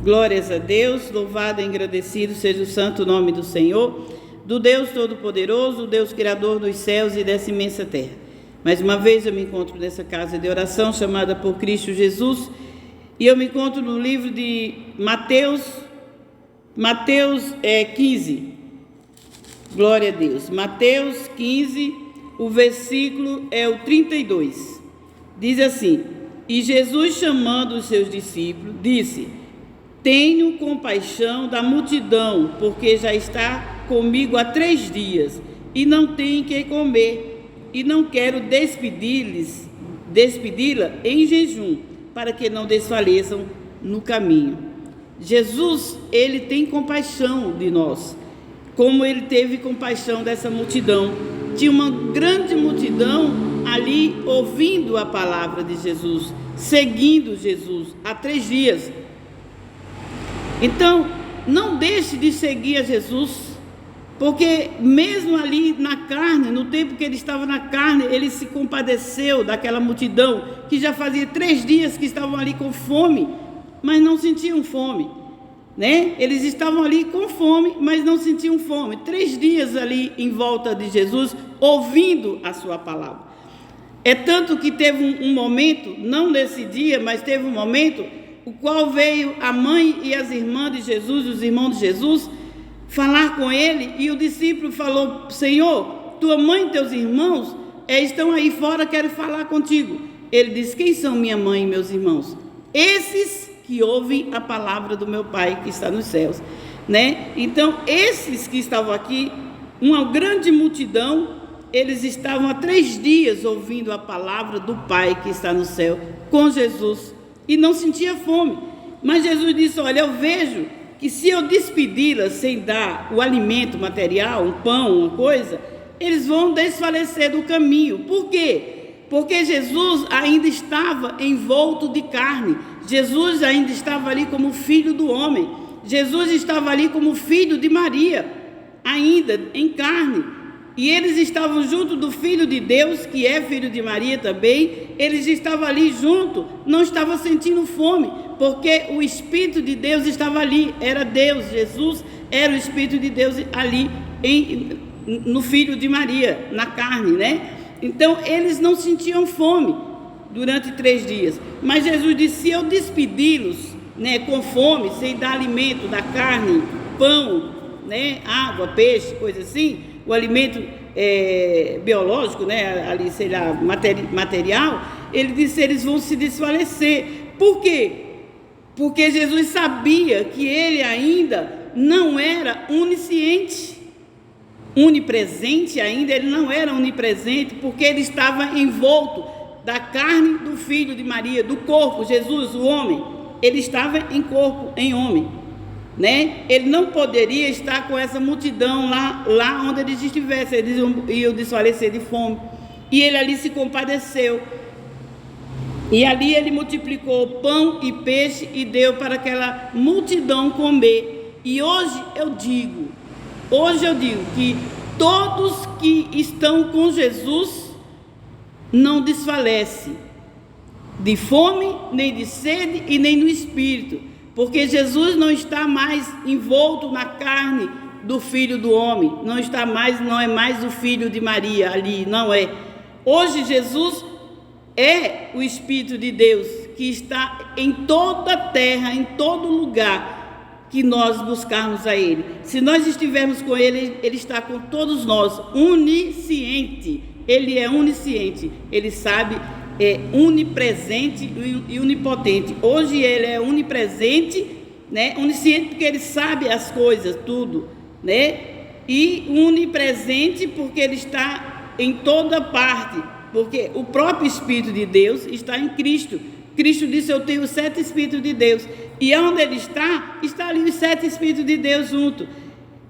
Glórias a Deus, louvado e engrandecido seja o santo nome do Senhor, do Deus Todo-Poderoso, o Deus Criador dos céus e dessa imensa terra. Mais uma vez eu me encontro nessa casa de oração chamada por Cristo Jesus, e eu me encontro no livro de Mateus 15. Glória a Deus. Mateus 15, o versículo é o 32. Diz assim: E Jesus, chamando os seus discípulos, disse: Tenho compaixão da multidão, porque já está comigo há 3 dias, e não tem que comer, e não quero despedi-la em jejum, para que não desfaleçam no caminho. Jesus, ele tem compaixão de nós, como ele teve compaixão dessa multidão. Tinha uma grande multidão ali ouvindo a palavra de Jesus, seguindo Jesus há 3 dias. Então, não deixe de seguir a Jesus, porque mesmo ali na carne, no tempo que ele estava na carne, ele se compadeceu daquela multidão que já fazia 3 dias que estavam ali com fome, mas não sentiam fome, né? Eles estavam ali com fome, mas não sentiam fome. 3 dias ali em volta de Jesus, ouvindo a sua palavra. É tanto que teve um momento, não nesse dia, mas teve um momento, o qual veio a mãe e as irmãs de Jesus, os irmãos de Jesus, falar com ele, e o discípulo falou: Senhor, tua mãe e teus irmãos estão aí fora, querem falar contigo. Ele disse: quem são minha mãe e meus irmãos? Esses que ouvem a palavra do meu Pai que está nos céus, né? Então, esses que estavam aqui, uma grande multidão, eles estavam há 3 dias ouvindo a palavra do Pai que está no céu, com Jesus, e não sentia fome. Mas Jesus disse: olha, eu vejo que se eu despedi-las sem dar o alimento material, um pão, uma coisa, eles vão desfalecer do caminho. Por quê? Porque Jesus ainda estava envolto de carne. Jesus ainda estava ali como filho do homem. Jesus estava ali como filho de Maria, ainda em carne. E eles estavam junto do Filho de Deus, que é filho de Maria também. Eles estavam ali junto, não estavam sentindo fome, porque o Espírito de Deus estava ali, era Deus. Jesus era o Espírito de Deus ali no Filho de Maria, na carne, né? Então eles não sentiam fome durante 3 dias. Mas Jesus disse: se eu despedi-los, né, com fome, sem dar alimento da carne, pão, né, água, peixe, coisa assim, o alimento biológico, né, ali, sei lá, material, ele disse: eles vão se desfalecer. Por quê? Porque Jesus sabia que ele ainda não era onisciente, onipresente ainda, ele não era onipresente, porque ele estava envolto da carne do Filho de Maria, do corpo. Jesus, o homem, ele estava em corpo, em homem, né? Ele não poderia estar com essa multidão lá onde eles estivessem, eles iam desfalecer de fome. E ele ali se compadeceu, e ali ele multiplicou pão e peixe e deu para aquela multidão comer. E hoje eu digo que todos que estão com Jesus não desfalecem de fome, nem de sede e nem no espírito, porque Jesus não está mais envolto na carne do Filho do homem, não é mais o Filho de Maria ali, não é. Hoje Jesus é o Espírito de Deus que está em toda a terra, em todo lugar que nós buscarmos a Ele. Se nós estivermos com Ele, Ele está com todos nós, onisciente. Ele é onisciente, Ele sabe, é onipresente e onipotente. Hoje Ele é onipresente, né? Onisciente porque Ele sabe as coisas, tudo, né? E onipresente porque Ele está em toda parte, porque o próprio Espírito de Deus está em Cristo. Cristo disse: eu tenho 7 Espíritos de Deus, e onde Ele está ali os 7 Espíritos de Deus juntos.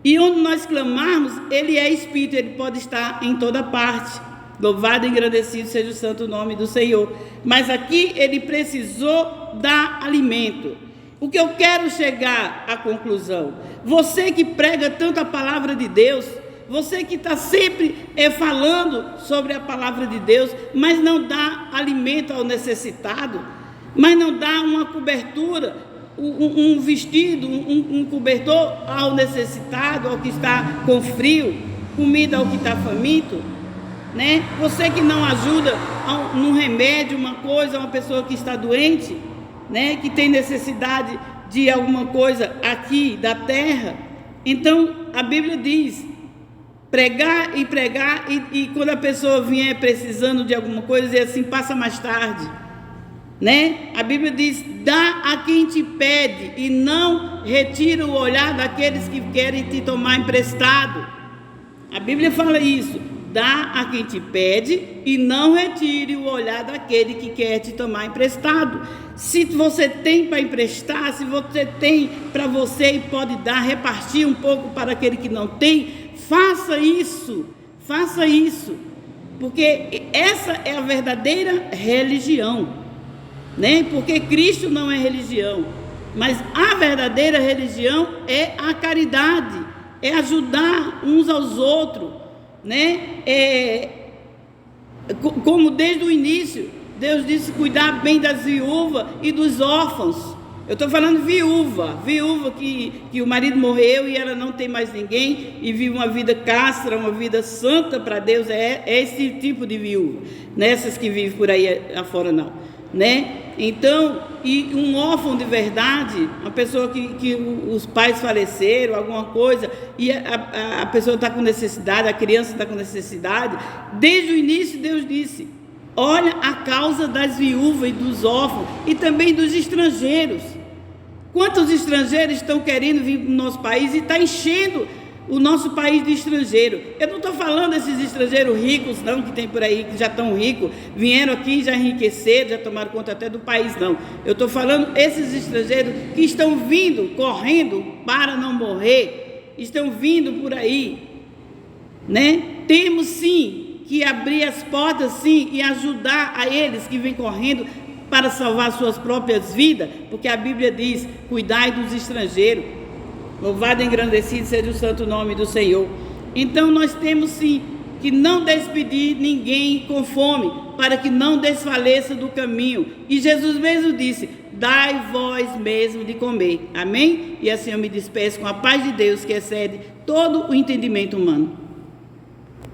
E onde nós clamarmos, Ele é Espírito, Ele pode estar em toda parte. Louvado e engrandecido seja o santo nome do Senhor. Mas aqui Ele precisou dar alimento. O que eu quero chegar à conclusão: você que prega tanto a palavra de Deus, você que está sempre falando sobre a palavra de Deus, mas não dá alimento ao necessitado, mas não dá uma cobertura, um vestido, um cobertor ao necessitado, ao que está com frio, comida ao que está faminto, né? Você que não ajuda num remédio, uma coisa, uma pessoa que está doente, né? Que tem necessidade de alguma coisa aqui da terra. Então a Bíblia diz: pregar, e quando a pessoa vier precisando de alguma coisa, dizer assim, passa mais tarde, né? A Bíblia diz: dá a quem te pede e não retira o olhar daqueles que querem te tomar emprestado. A Bíblia fala isso: dá a quem te pede e não retire o olhar daquele que quer te tomar emprestado. Se você tem para emprestar, se você tem para você e pode dar, repartir um pouco para aquele que não tem, faça isso, porque essa é a verdadeira religião, né? Porque Cristo não é religião, mas a verdadeira religião é a caridade, é ajudar uns aos outros, né? Como desde o início Deus disse cuidar bem das viúvas e dos órfãos. Eu estou falando viúva que o marido morreu e ela não tem mais ninguém e vive uma vida castra, uma vida santa para Deus. É esse tipo de viúva, nessas que vivem por aí afora não, né? Então, e um órfão de verdade, uma pessoa que os pais faleceram, alguma coisa, e a pessoa está com necessidade, a criança está com necessidade. Desde o início Deus disse: olha a causa das viúvas e dos órfãos e também dos estrangeiros. Quantos estrangeiros estão querendo vir para o nosso país e está enchendo o nosso país de estrangeiro? Eu não estou falando desses estrangeiros ricos, não, que tem por aí, que já estão ricos, vieram aqui, já enriqueceram, já tomaram conta até do país, não. Eu estou falando esses estrangeiros que estão vindo, correndo para não morrer, estão vindo por aí, né? Temos sim que abrir as portas, sim, e ajudar a eles que vêm correndo para salvar suas próprias vidas, porque a Bíblia diz: cuidai dos estrangeiros. Louvado e engrandecido seja o santo nome do Senhor. Então nós temos sim que não despedir ninguém com fome, para que não desfaleça do caminho. E Jesus mesmo disse: dai vós mesmo de comer. Amém? E assim eu me despeço com a paz de Deus, que excede todo o entendimento humano.